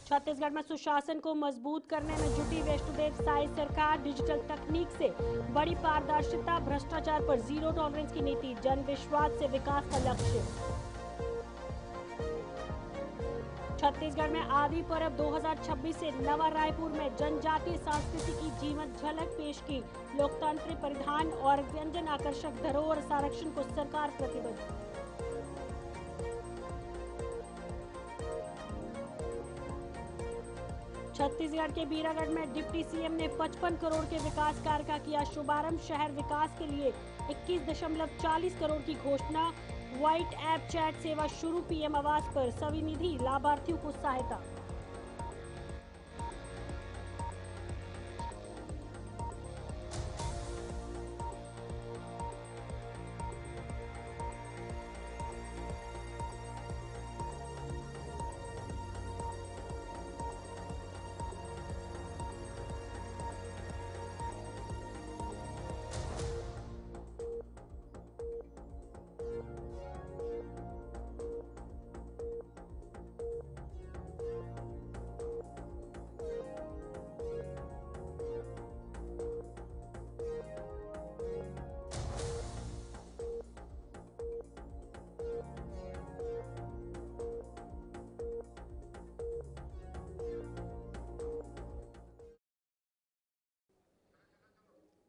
छत्तीसगढ़ में सुशासन को मजबूत करने में जुटी वैष्णोदेव साई सरकार। डिजिटल तकनीक से बड़ी पारदर्शिता, भ्रष्टाचार पर जीरो टॉलरेंस की नीति, जन विश्वास से विकास का लक्ष्य। छत्तीसगढ़ में आदि पर्व 2026 से नवा रायपुर में जनजातीय संस्कृति की जीवंत झलक पेश की। लोकतांत्रिक परिधान और व्यंजन आकर्षक धरोहर संरक्षण को सरकार प्रतिबद्ध। छत्तीसगढ़ के बीरागढ़ में डिप्टी सीएम ने 55 करोड़ के विकास कार्य का किया शुभारंभ। शहर विकास के लिए 21.40 करोड़ की घोषणा। व्हाइट ऐप चैट सेवा शुरू। पीएम आवास पर स्वनिधि लाभार्थियों को सहायता।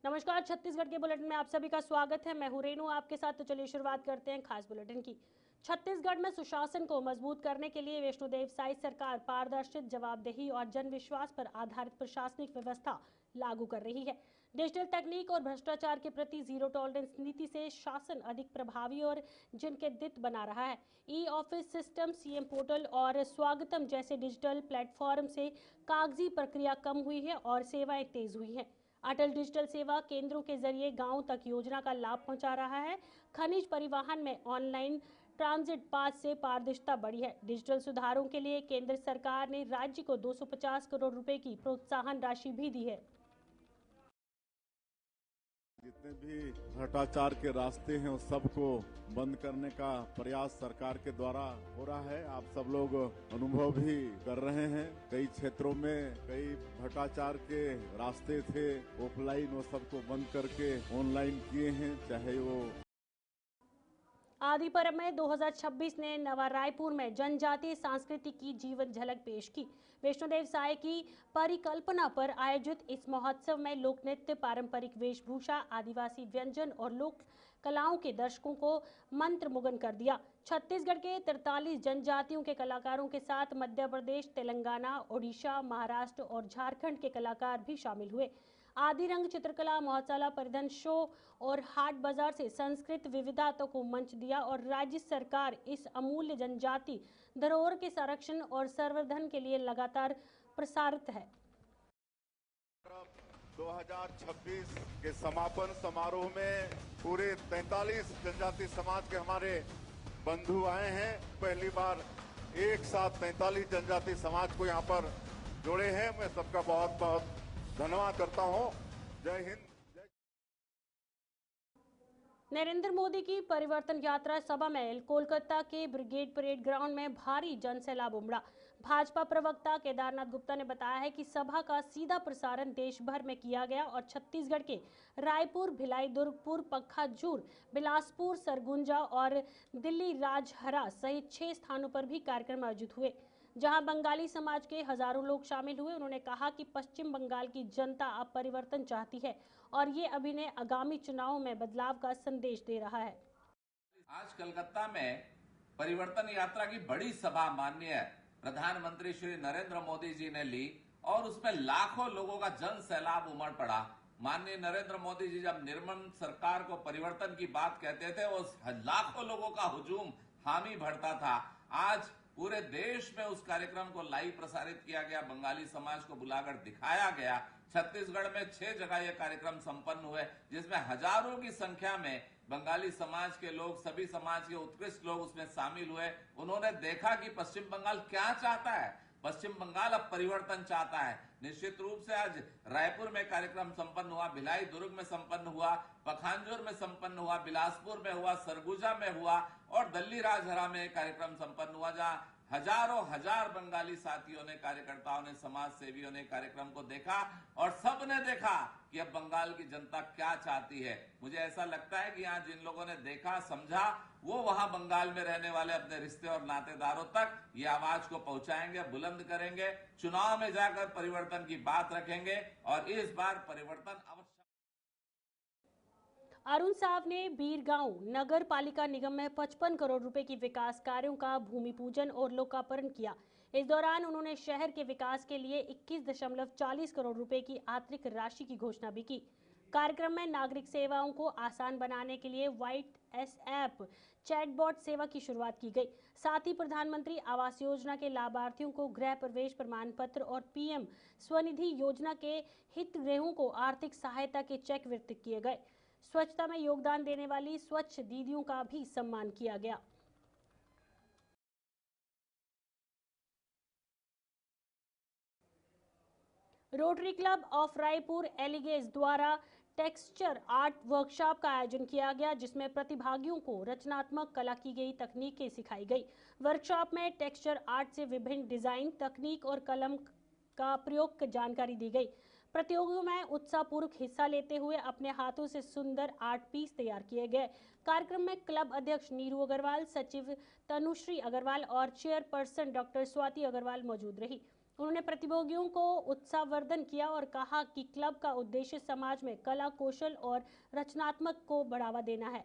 नमस्कार, छत्तीसगढ़ के बुलेटिन में आप सभी का स्वागत है। मैं हूं रेनू आपके साथ। तो चलिए शुरुआत करते हैं खास बुलेटिन की। छत्तीसगढ़ में सुशासन को मजबूत करने के लिए वैष्णोदेव साई सरकार पारदर्शी, जवाबदेही और जनविश्वास पर आधारित प्रशासनिक व्यवस्था लागू कर रही है। डिजिटल तकनीक और भ्रष्टाचार के प्रति जीरो टॉलरेंस नीति से शासन अधिक प्रभावी और जनकेंद्रित बना रहा है। E office system, CM portal और स्वागतम जैसे डिजिटल प्लेटफॉर्म से कागजी प्रक्रिया कम हुई है और सेवाएं तेज हुई हैं। अटल डिजिटल सेवा केंद्रों के जरिए गांव तक योजना का लाभ पहुंचा रहा है। खनिज परिवहन में ऑनलाइन ट्रांजिट पास से पारदर्शिता बढ़ी है। डिजिटल सुधारों के लिए केंद्र सरकार ने राज्य को 250 करोड़ रुपए की प्रोत्साहन राशि भी दी है। जितने भी भ्रष्टाचार के रास्ते हैं उस सबको बंद करने का प्रयास सरकार के द्वारा हो रहा है। आप सब लोग अनुभव भी कर रहे हैं। कई क्षेत्रों में कई भ्रष्टाचार के रास्ते थे, ऑफलाइन वो सबको बंद करके ऑनलाइन किए हैं। चाहे वो आदि पर्व में 2026 ने नवा रायपुर में जनजातीय संस्कृति की जीवन झलक पेश की। वैष्णोदेव साई की परिकल्पना पर आयोजित इस महोत्सव में लोक नृत्य, पारंपरिक वेशभूषा, आदिवासी व्यंजन और लोक कलाओं के दर्शकों को मंत्रमुग्ध कर दिया। छत्तीसगढ़ के 43 जनजातियों के कलाकारों के साथ मध्य प्रदेश, तेलंगाना, ओडिशा, महाराष्ट्र और झारखंड के कलाकार भी शामिल हुए। आदि रंग चित्रकला महोत्सव, परिधान शो और हाट बाजार से संस्कृत विविधता को मंच दिया और राज्य सरकार इस अमूल्य जनजाति धरोहर के संरक्षण और संवर्धन के लिए लगातार प्रसारित है। 2026 के समापन समारोह में पूरे 43 जनजाति समाज के हमारे बंधु आए हैं। पहली बार एक साथ 43 जनजाति समाज को यहाँ पर जोड़े हैं। मैं सबका बहुत बहुत धन्यवाद करता हूँ। जय हिंद। नरेंद्र मोदी की परिवर्तन यात्रा सभा में कोलकाता के ब्रिगेड परेड ग्राउंड में भारी जनसैलाब उमड़ा। भाजपा प्रवक्ता केदारनाथ गुप्ता ने बताया है कि सभा का सीधा प्रसारण देश भर में किया गया और छत्तीसगढ़ के रायपुर, भिलाई, दुर्गपुर, पखाजूर, बिलासपुर, सरगुजा और दिल्ली राजहरा सहित 6 स्थानों पर भी कार्यक्रम आयोजित हुए, जहां बंगाली समाज के हजारों लोग शामिल हुए। उन्होंने कहा कि पश्चिम बंगाल की जनता अब परिवर्तन चाहती है और ये अभिनय आगामी चुनावों में बदलाव का संदेश दे रहा है। आज कलकत्ता में परिवर्तन यात्रा की बड़ी सभा माननीय प्रधानमंत्री श्री नरेंद्र मोदी जी ने ली और उसमें लाखों लोगों का जन सैलाब उमड़ पड़ा। माननीय नरेंद्र मोदी जी जब निर्मम सरकार को परिवर्तन की बात कहते थे, वो लाखों लोगों का हुजूम हामी भरता था। आज पूरे देश में उस कार्यक्रम को लाइव प्रसारित किया गया, बंगाली समाज को बुलाकर दिखाया गया। छत्तीसगढ़ में 6 जगह यह कार्यक्रम संपन्न हुए, जिसमें हजारों की संख्या में बंगाली समाज के लोग, सभी समाज के उत्कृष्ट लोग उसमें शामिल हुए। उन्होंने देखा कि पश्चिम बंगाल क्या चाहता है। पश्चिम बंगाल अब परिवर्तन चाहता है। निश्चित रूप से आज रायपुर में कार्यक्रम संपन्न हुआ, भिलाई दुर्ग में संपन्न हुआ, पखांजूर में संपन्न हुआ, बिलासपुर में हुआ, सरगुजा में हुआ और दिल्ली राजहरा में कार्यक्रम संपन्न हुआ, जहां हजारों हजार बंगाली साथियों ने, कार्यकर्ताओं ने, समाज सेवियों ने कार्यक्रम को देखा और सबने देखा कि अब बंगाल की जनता क्या चाहती है। मुझे ऐसा लगता है कि यहाँ जिन लोगों ने देखा, समझा, वो वहां बंगाल में रहने वाले अपने रिश्ते और नातेदारों तक ये आवाज को पहुंचाएंगे, बुलंद करेंगे, चुनाव में जाकर परिवर्तन की बात रखेंगे और इस बार परिवर्तन अवश्य। अरुण साव ने बीरगांव नगर पालिका निगम में 55 करोड़ रुपए की विकास कार्यों का भूमि पूजन और लोकार्पण किया। इस दौरान उन्होंने शहर के विकास के लिए 21.40 करोड़ रुपए की अतिरिक्त राशि की घोषणा भी की। कार्यक्रम में नागरिक सेवाओं को आसान बनाने के लिए व्हाइट एसएप चैटबॉट सेवा की शुरुआत की गई। साथ ही प्रधानमंत्री आवास योजना के लाभार्थियों को गृह प्रवेश प्रमाण पत्र और पीएम स्वनिधि योजना के हितग्राहियों को आर्थिक सहायता के चेक वितरित किए गए। स्वच्छता में योगदान देने वाली स्वच्छ दीदियों का भी सम्मान किया गया। रोटरी क्लब ऑफ रायपुर एलिगेज द्वारा टेक्सचर आर्ट वर्कशॉप का आयोजन किया गया, जिसमें प्रतिभागियों को रचनात्मक कला की गई तकनीकें सिखाई गई। वर्कशॉप में टेक्सचर आर्ट से विभिन्न डिजाइन, तकनीक और कलम का प्रयोग की जानकारी दी गई। प्रतियोगियों में उत्साहपूर्वक हिस्सा लेते हुए अपने हाथों से सुंदर आर्ट पीस तैयार किए गए। कार्यक्रम में क्लब अध्यक्ष नीरू अग्रवाल, सचिव तनुश्री अग्रवाल और चेयरपर्सन डॉक्टर स्वाति अग्रवाल मौजूद रही। उन्होंने प्रतिभागियों को उत्साहवर्धन किया और कहा कि क्लब का उद्देश्य समाज में कला, कौशल और रचनात्मक को बढ़ावा देना है।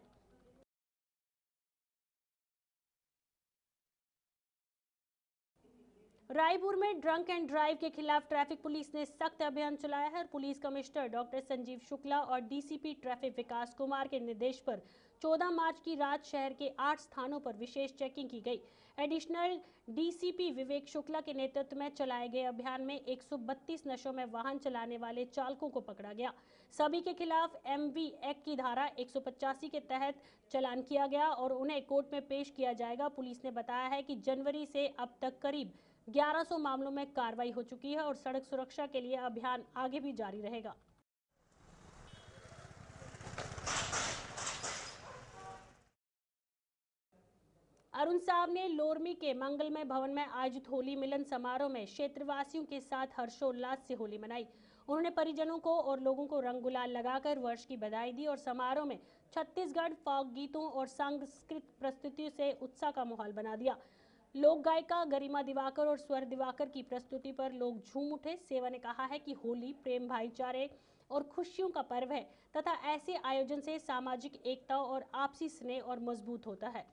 रायपुर में ड्रंक एंड ड्राइव के खिलाफ ट्रैफिक पुलिस ने सख्त अभियान चलाया है। Police commissioner doctor Sanjeev Shukla और डीसीपी ट्रैफिक विकास कुमार के निर्देश पर 14 मार्च की रात शहर के 8 स्थानों पर विशेष चेकिंग की गई। एडिशनल डीसीपी विवेक शुक्ला के नेतृत्व में चलाए गए अभियान में 132 नशों में वाहन चलाने वाले चालकों को पकड़ा गया। सभी के खिलाफ एमवी एक्ट की धारा 185 के तहत चालान किया गया और उन्हें कोर्ट में पेश किया जाएगा। पुलिस ने बताया है कि जनवरी से अब तक करीब 1100 मामलों में कार्रवाई हो चुकी है और सड़क सुरक्षा के लिए अभियान आगे भी जारी रहेगा। अरुण साव ने लोरमी के मंगलमय भवन में आयोजित होली मिलन समारोह में क्षेत्रवासियों के साथ हर्षोल्लास से होली मनाई। उन्होंने परिजनों को और लोगों को रंग गुलाल लगाकर वर्ष की बधाई दी और समारोह में छत्तीसगढ़ फोक गीतों और सांस्कृतिक प्रस्तुतियों से उत्साह का माहौल बना दिया। लोक गायिका गरिमा दिवाकर और स्वर दिवाकर की प्रस्तुति पर लोग झूम उठे। सेवा ने कहा है कि होली प्रेम, भाईचारे और खुशियों का पर्व है तथा ऐसे आयोजन से सामाजिक एकता और आपसी स्नेह और मजबूत होता है।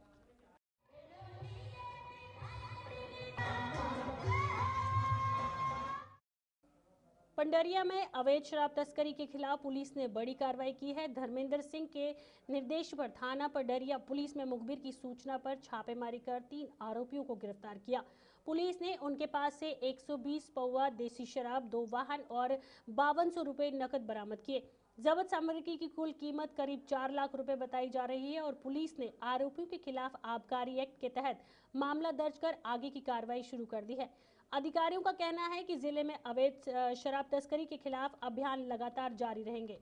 पंडरिया में अवैध शराब तस्करी के खिलाफ पुलिस ने बड़ी कार्रवाई की है। धर्मेंद्र सिंह के निर्देश पर थाना पंडरिया पुलिस में मुखबिर की सूचना पर छापेमारी कर 3 आरोपियों को गिरफ्तार किया। पुलिस ने उनके पास से 120 पौवा देसी शराब, 2 वाहन और 5200 रुपए नकद बरामद किए। जब्त सामग्री की कुल कीमत करीब 4 लाख रुपए बताई जा रही है और पुलिस ने आरोपियों के खिलाफ आबकारी एक्ट के तहत मामला दर्ज कर आगे की कार्रवाई शुरू कर दी है। अधिकारियों का कहना है कि जिले में अवैध शराब तस्करी के खिलाफ अभियान लगातार जारी रहेंगे।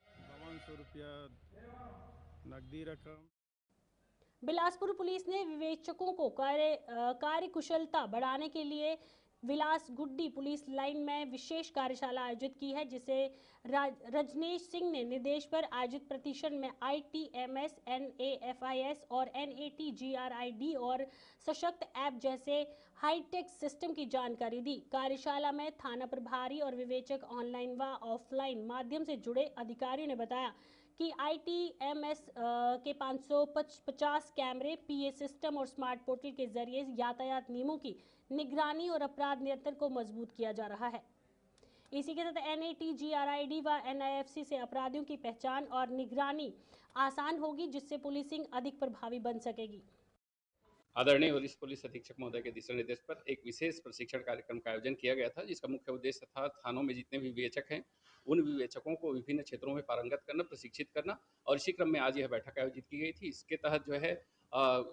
5200 रुपया नकदी रकम। बिलासपुर पुलिस ने विवेचकों को कार्यकुशलता बढ़ाने के लिए विलास गुड्डी पुलिस लाइन में विशेष कार्यशाला आयोजित की है, जिसे रजनेश सिंह ने निर्देश पर आयोजित प्रशिक्षण में ITMS, NAFIS और NATGRID और सशक्त ऐप जैसे हाईटेक सिस्टम की जानकारी दी। कार्यशाला में थाना प्रभारी और विवेचक ऑनलाइन व ऑफलाइन माध्यम से जुड़े अधिकारियों ने बताया कि ITMS के 550 कैमरे, PA सिस्टम और स्मार्ट पोर्टल के जरिए यातायात नियमों की निगरानी और अपराध नियंत्रण को मजबूत किया जा रहा है। इसी के साथ NATGRID व NIFC से अपराधियों की पहचान और निगरानी आसान होगी, जिससे पुलिसिंग अधिक प्रभावी बन सकेगी। आदरणीय वरिष्ठ पुलिस अधीक्षक महोदय के दिशा निर्देश पर एक विशेष प्रशिक्षण कार्यक्रम का आयोजन किया गया था, जिसका मुख्य उद्देश्य था थानों में जितने भी विवेचक हैं उन विवेचकों को विभिन्न क्षेत्रों में पारंगत करना, प्रशिक्षित करना, और इसी क्रम में आज यह बैठक आयोजित की गई थी। इसके तहत जो है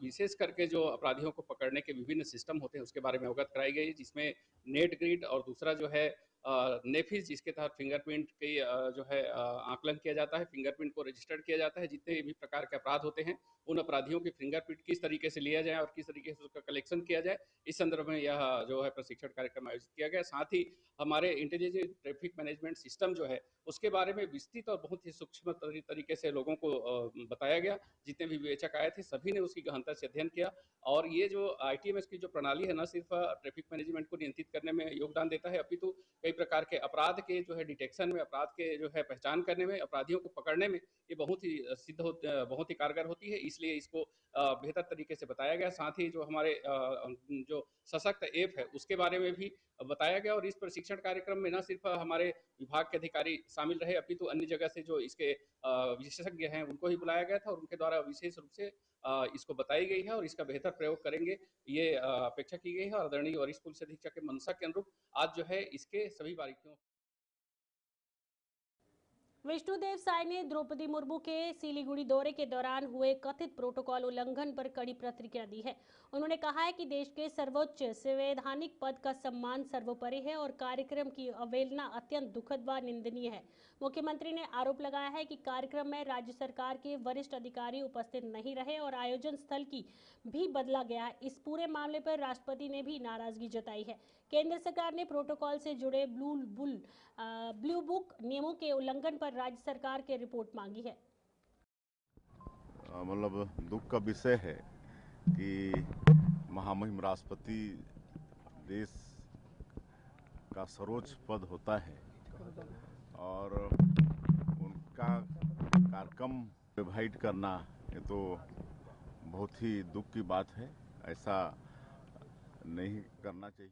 विशेष करके जो अपराधियों को पकड़ने के विभिन्न सिस्टम होते हैं उसके बारे में अवगत कराई गई, जिसमें नेट ग्रिड और दूसरा जो है नेफिज, जिसके तहत फिंगरप्रिंट की जो है आकलन किया जाता है, फिंगरप्रिंट को रजिस्टर्ड किया जाता है। जितने भी प्रकार के अपराध होते हैं उन अपराधियों की फिंगरप्रिंट किस तरीके से लिया जाए और किस तरीके से उसका कलेक्शन किया जाए, इस संदर्भ में यह जो है प्रशिक्षण कार्यक्रम आयोजित किया गया। साथ ही हमारे इंटेलिजेंट ट्रैफिक मैनेजमेंट सिस्टम जो है उसके बारे में विस्तृत और बहुत ही सूक्ष्म तरीके से लोगों को बताया गया। जितने भी विवेचक आए थे सभी ने उसकी गहनता से अध्ययन किया। और ये जो ITMS की जो प्रणाली है न सिर्फ ट्रैफिक मैनेजमेंट को नियंत्रित करने में योगदान देता है, अपितु कई प्रकार के अपराध के जो है डिटेक्शन में, अपराध के जो है पहचान करने में, अपराधियों को पकड़ने में ये बहुत ही बहुत ही कारगर होती है। इसलिए इसको बेहतर तरीके से बताया गया। साथ ही जो हमारे जो सशक्त ऐप है उसके बारे में भी बताया गया। और इस प्रशिक्षण कार्यक्रम में न सिर्फ हमारे विभाग के अधिकारी शामिल रहे, अपितु अन्य जगह से जो इसके विशेषज्ञ हैं उनको ही बुलाया गया था और उनके द्वारा विशेष रूप से इसको बताई गई है और इसका बेहतर प्रयोग करेंगे ये अपेक्षा की गई है। और आदरणीय वरिष्ठ पुलिस अधीक्षक के मंशा के अनुरूप आज जो है इसके सभी बारीकियों विष्णुदेव साय ने द्रौपदी मुर्मू के सिलीगुड़ी दौरे के दौरान हुए कथित प्रोटोकॉल उल्लंघन पर कड़ी प्रतिक्रिया दी है। उन्होंने कहा है कि देश के सर्वोच्च संवैधानिक पद का सम्मान सर्वोपरि है और कार्यक्रम की अवहेलना अत्यंत दुखद व निंदनीय है। मुख्यमंत्री ने आरोप लगाया है कि कार्यक्रम में राज्य सरकार के वरिष्ठ अधिकारी उपस्थित नहीं रहे और आयोजन स्थल की भी बदला गया। इस पूरे मामले पर राष्ट्रपति ने भी नाराजगी जताई है। केंद्र सरकार ने प्रोटोकॉल से जुड़े ब्लू बुक नियमों के उल्लंघन पर राज्य सरकार की रिपोर्ट मांगी है। मतलब दुख का विषय है कि महामहिम राष्ट्रपति देश का सर्वोच्च पद होता है और उनका कार्यक्रम डिवाइड करना ये तो बहुत ही दुख की बात है। ऐसा नहीं करना चाहिए।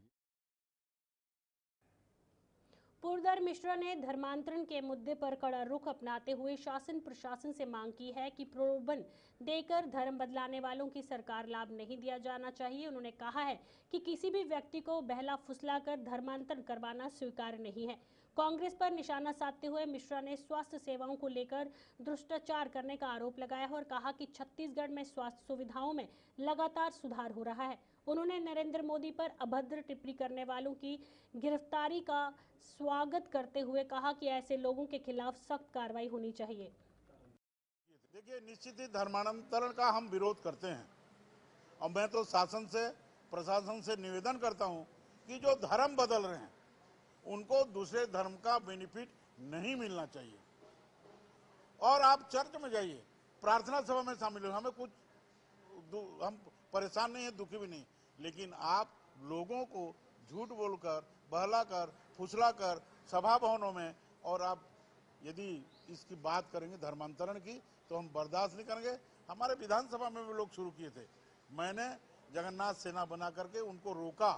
पुरंदर मिश्रा ने धर्मांतरण के मुद्दे पर कड़ा रुख अपनाते हुए शासन प्रशासन से मांग की है कि प्रलोभन देकर धर्म बदलाने वालों की सरकार लाभ नहीं दिया जाना चाहिए। उन्होंने कहा है कि किसी भी व्यक्ति को बहला फुसलाकर धर्मांतरण करवाना स्वीकार्य नहीं है। कांग्रेस पर निशाना साधते हुए मिश्रा ने स्वास्थ्य सेवाओं को लेकर भ्रष्टाचार करने का आरोप लगाया और कहा कि छत्तीसगढ़ में स्वास्थ्य सुविधाओं में लगातार सुधार हो रहा है। उन्होंने नरेंद्र मोदी पर अभद्र टिप्पणी करने वालों की गिरफ्तारी का स्वागत करते हुए कहा कि ऐसे लोगों के खिलाफ सख्त कार्रवाई होनी चाहिए। देखिए, निश्चित ही धर्मांतरण का हम विरोध करते हैं और मैं तो शासन से प्रशासन से निवेदन करता हूं कि जो धर्म बदल रहे हैं उनको दूसरे धर्म का बेनिफिट नहीं मिलना चाहिए। और आप चर्च में जाइए, प्रार्थना सभा में शामिल हो, हमें कुछ हम परेशान नहीं है, दुखी भी नहीं, लेकिन आप लोगों को झूठ बोलकर, बहलाकर, फुसलाकर सभा भवनों में, और आप यदि इसकी बात करेंगे धर्मांतरण की तो हम बर्दाश्त नहीं करेंगे। हमारे विधानसभा में भी लोग शुरू किए थे, मैंने जगन्नाथ सेना बना करके उनको रोका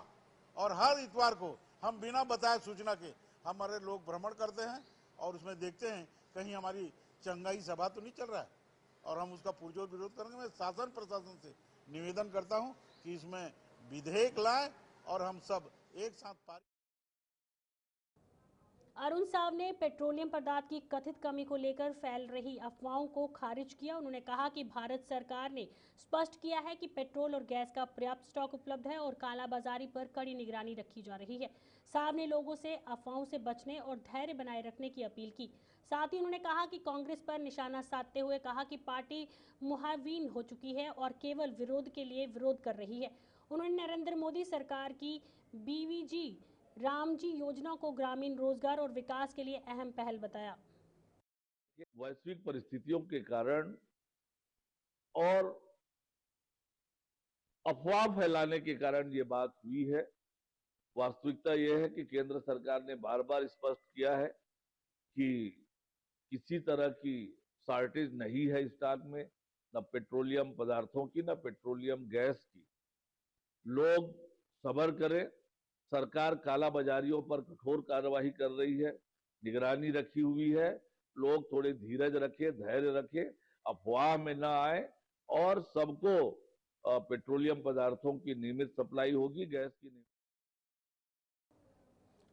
और हर इतवार को हम बिना बताए सूचना के हमारे लोग भ्रमण करते हैं और उसमें देखते हैं कहीं हमारी चंगाई सभा तो नहीं चल रहा है और हम उसका पुरजोर विरोध करेंगे। मैं शासन प्रशासन से निवेदन करता हूं कि इसमें विधेयक लाएं और हम सब एक साथ पारित। अरुण साव ने पेट्रोलियम पदार्थ की कथित कमी को लेकर फैल रही अफवाहों को खारिज किया। उन्होंने कहा कि भारत सरकार ने स्पष्ट किया है कि पेट्रोल और गैस का पर्याप्त स्टॉक उपलब्ध है और कालाबाजारी पर कड़ी निगरानी रखी जा रही है। साव ने लोगों से अफवाहों से बचने और धैर्य बनाए रखने की अपील की। साथ ही उन्होंने कहा कि कांग्रेस पर निशाना साधते हुए कहा कि पार्टी मुहाविन हो चुकी है और केवल विरोध के लिए विरोध कर रही है। उन्होंने नरेंद्र मोदी सरकार की BVG रामजी योजना को ग्रामीण रोजगार और विकास के लिए अहम पहल बताया। वैश्विक परिस्थितियों के कारण और अफवाह फैलाने के कारण ये बात हुई है। वास्तविकता यह है कि केंद्र सरकार ने बार बार स्पष्ट किया है कि किसी तरह की शॉर्टेज नहीं है स्टॉक में, न पेट्रोलियम पदार्थों की न पेट्रोलियम गैस की। लोग सब्र करें, सरकार कालाबाजारियों पर कठोर कार्रवाई कर रही है, निगरानी रखी हुई है। लोग थोड़े धीरज रखें, धैर्य रखें, अफवाह में न आए और सबको पेट्रोलियम पदार्थों की नियमित सप्लाई होगी, गैस की।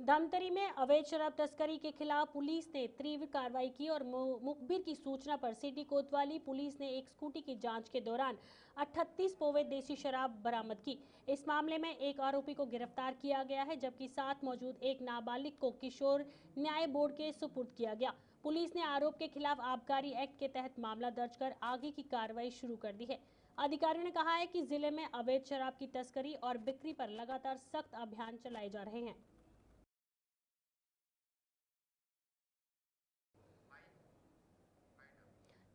धमतरी में अवैध शराब तस्करी के खिलाफ पुलिस ने तीव्र कार्रवाई की और मुखबिर की सूचना पर सिटी कोतवाली पुलिस ने एक स्कूटी की जांच के दौरान 38 पोवे देसी शराब बरामद की। इस मामले में एक आरोपी को गिरफ्तार किया गया है, जबकि साथ मौजूद एक नाबालिग को किशोर न्याय बोर्ड के सुपुर्द किया गया। पुलिस ने आरोप के खिलाफ आबकारी एक्ट के तहत मामला दर्ज कर आगे की कार्रवाई शुरू कर दी है। अधिकारियों ने कहा है कि जिले में अवैध शराब की तस्करी और बिक्री पर लगातार सख्त अभियान चलाए जा रहे हैं।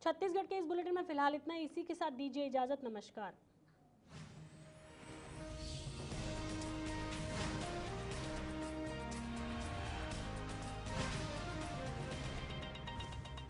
छत्तीसगढ़ के इस बुलेटिन में फिलहाल इतना। इसी के साथ दीजिए इजाजत। नमस्कार।